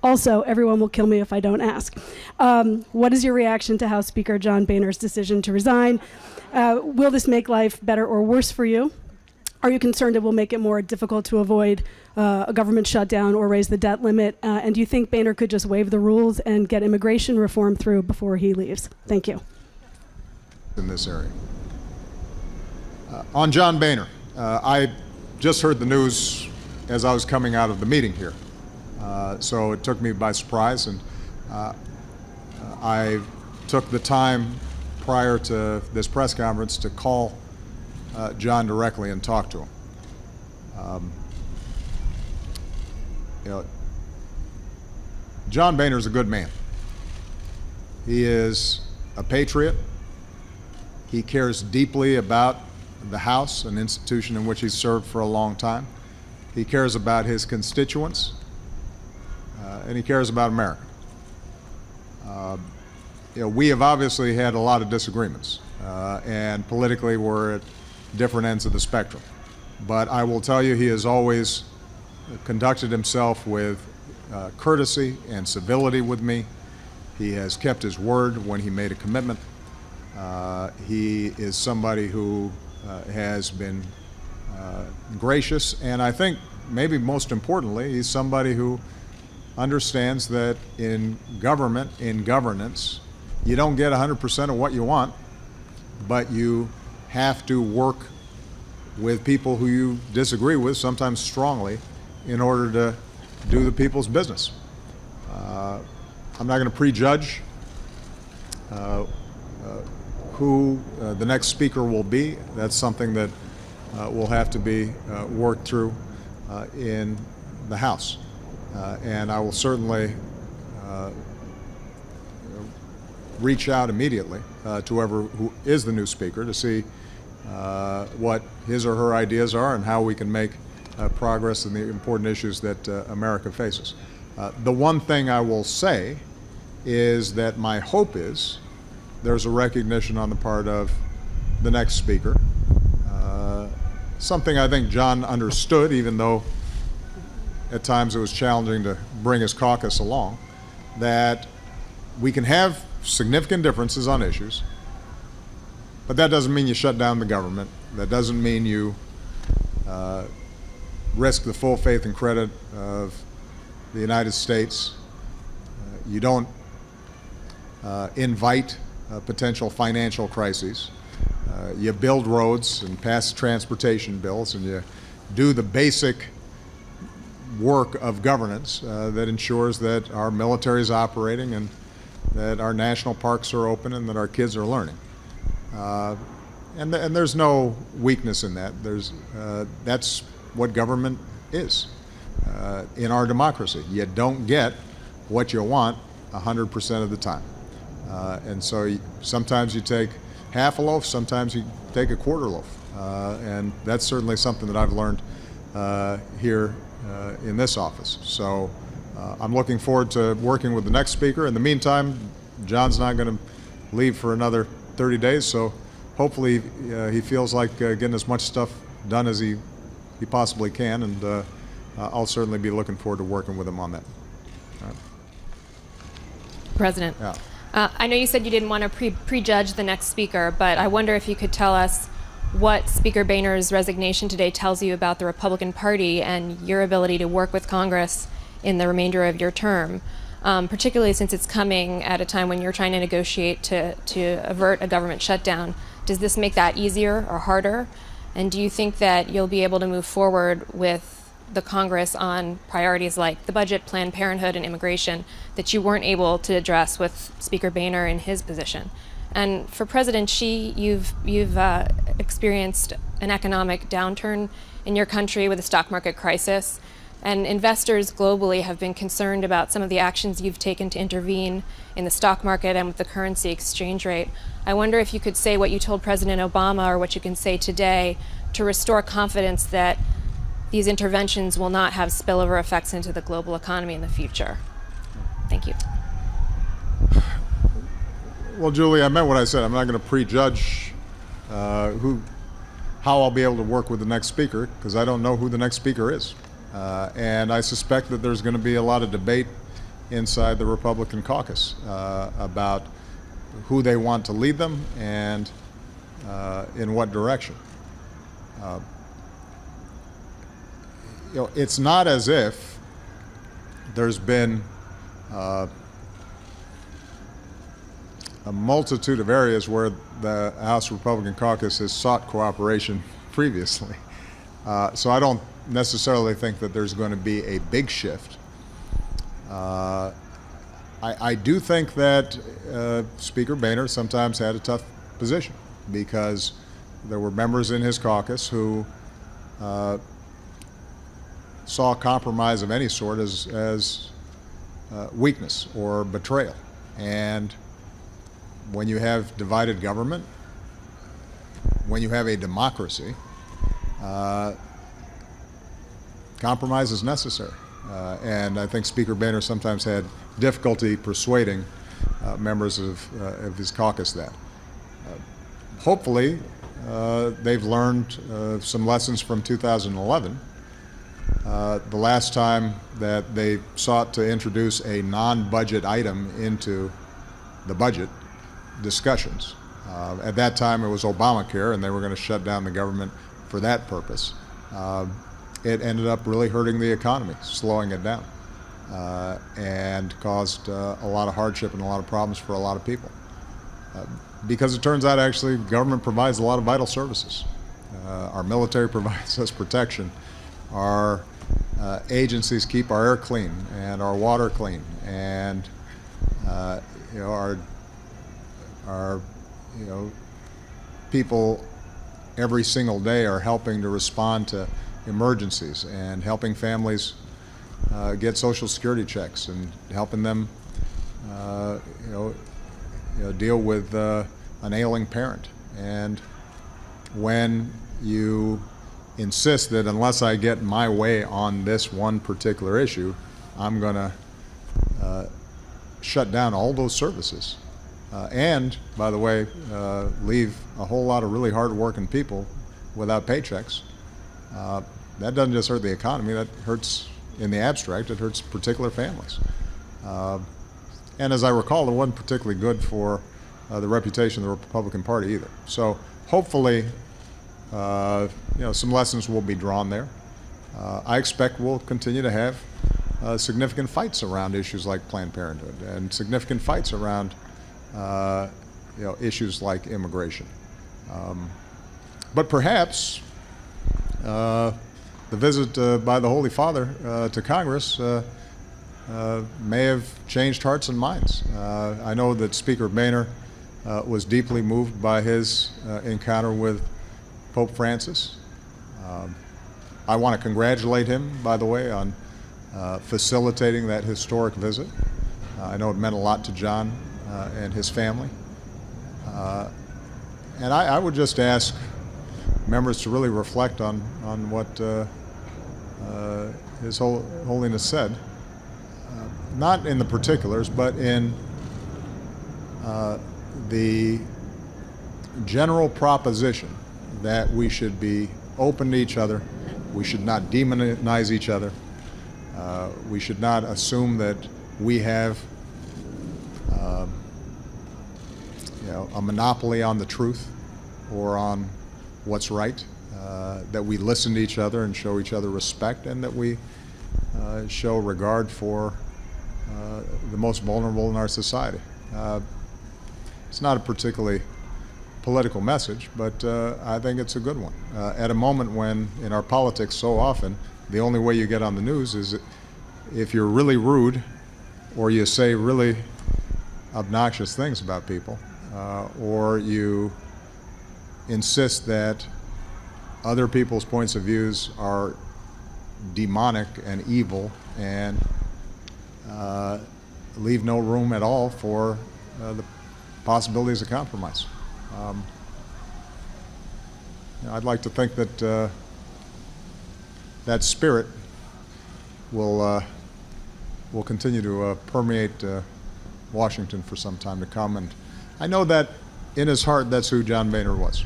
Also, everyone will kill me if I don't ask. What is your reaction to House Speaker John Boehner's decision to resign? Will this make life better or worse for you? Are you concerned it will make it more difficult to avoid a government shutdown or raise the debt limit? And do you think Boehner could just waive the rules and get immigration reform through before he leaves? Thank you. In this area. On John Boehner, I just heard the news as I was coming out of the meeting here. So it took me by surprise, and I took the time prior to this press conference to call John directly and talk to him. John Boehner is a good man. He is a patriot. He cares deeply about the House, an institution in which he's served for a long time. He cares about his constituents, and he cares about America. We have obviously had a lot of disagreements, and politically we're at different ends of the spectrum. But I will tell you, he has always conducted himself with courtesy and civility with me. He has kept his word when he made a commitment. He is somebody who has been gracious, and I think maybe most importantly, he's somebody who understands that in government, in governance, you don't get 100% of what you want, but you have to work with people who you disagree with, sometimes strongly, in order to do the people's business. I'm not going to prejudge who the next speaker will be. That's something that will have to be worked through in the House. And I will certainly reach out immediately to who is the new speaker to see what his or her ideas are and how we can make progress in the important issues that America faces. The one thing I will say is that my hope is there's a recognition on the part of the next speaker, something I think John understood, even though at times it was challenging to bring his caucus along, that we can have significant differences on issues, but that doesn't mean you shut down the government. That doesn't mean you risk the full faith and credit of the United States. You don't invite potential financial crises. You build roads and pass transportation bills, and you do the basic work of governance that ensures that our military is operating and that our national parks are open and that our kids are learning. And there's no weakness in that. That's what government is in our democracy. You don't get what you want 100% of the time. And so sometimes you take half a loaf, sometimes you take a quarter loaf. And that's certainly something that I've learned here in this office. So I'm looking forward to working with the next speaker. In the meantime, John's not going to leave for another 30 days, so hopefully he feels like getting as much stuff done as he possibly can, and I'll certainly be looking forward to working with him on that. All right. President, yeah. I know you said you didn't want to prejudge the next speaker, but I wonder if you could tell us what Speaker Boehner's resignation today tells you about the Republican Party and your ability to work with Congress in the remainder of your term, particularly since it's coming at a time when you're trying to negotiate to avert a government shutdown. Does this make that easier or harder? And do you think that you'll be able to move forward with the Congress on priorities like the budget, Planned Parenthood, and immigration that you weren't able to address with Speaker Boehner in his position? And for President Xi, you've experienced an economic downturn in your country with a stock market crisis, and investors globally have been concerned about some of the actions you've taken to intervene in the stock market and with the currency exchange rate. I wonder if you could say what you told President Obama or what you can say today to restore confidence that these interventions will not have spillover effects into the global economy in the future. Thank you. Well, Julie, I meant what I said. I'm not going to prejudge how I'll be able to work with the next speaker, because I don't know who the next speaker is. And I suspect that there's going to be a lot of debate inside the Republican caucus about who they want to lead them and in what direction. It's not as if there's been a multitude of areas where the House Republican caucus has sought cooperation previously. So I don't necessarily think that there's going to be a big shift. I do think that Speaker Boehner sometimes had a tough position because there were members in his caucus who saw compromise of any sort as weakness or betrayal. And when you have divided government, when you have a democracy, compromise is necessary. And I think Speaker Boehner sometimes had difficulty persuading members of his caucus that. Hopefully, they've learned some lessons from 2011. The last time that they sought to introduce a non-budget item into the budget discussions. At that time, it was Obamacare, and they were going to shut down the government for that purpose. It ended up really hurting the economy, slowing it down, and caused a lot of hardship and a lot of problems for a lot of people. Because it turns out, actually, government provides a lot of vital services. Our military provides us protection. Our agencies keep our air clean and our water clean, and our people every single day are helping to respond to emergencies and helping families get Social Security checks and helping them deal with an ailing parent. And when you insist that unless I get my way on this one particular issue, I'm going to shut down all those services. And, by the way, leave a whole lot of really hard-working people without paychecks. That doesn't just hurt the economy, that hurts, in the abstract, it hurts particular families. And as I recall, it wasn't particularly good for the reputation of the Republican Party either. So hopefully, some lessons will be drawn there. I expect we'll continue to have significant fights around issues like Planned Parenthood and significant fights around issues like immigration. But perhaps the visit by the Holy Father to Congress may have changed hearts and minds. I know that Speaker Boehner was deeply moved by his encounter with Pope Francis. I want to congratulate him, by the way, on facilitating that historic visit. I know it meant a lot to John and his family. And I would just ask members to really reflect on what His Holiness said, not in the particulars, but in the general proposition that we should be open to each other, we should not demonize each other, we should not assume that we have a monopoly on the truth or on what's right, that we listen to each other and show each other respect, and that we show regard for the most vulnerable in our society. It's not a particularly political message, but I think it's a good one. At a moment when, in our politics so often, the only way you get on the news is if you're really rude or you say really obnoxious things about people, or you insist that other people's points of views are demonic and evil and leave no room at all for the possibilities of compromise. I'd like to think that that spirit will continue to permeate Washington for some time to come. And I know that in his heart, that's who John Boehner was.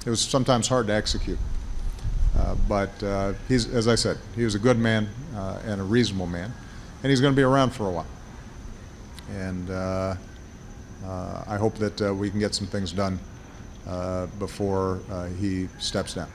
It was sometimes hard to execute. But he's, as I said, he was a good man and a reasonable man. And he's going to be around for a while. And I hope that we can get some things done before he steps down.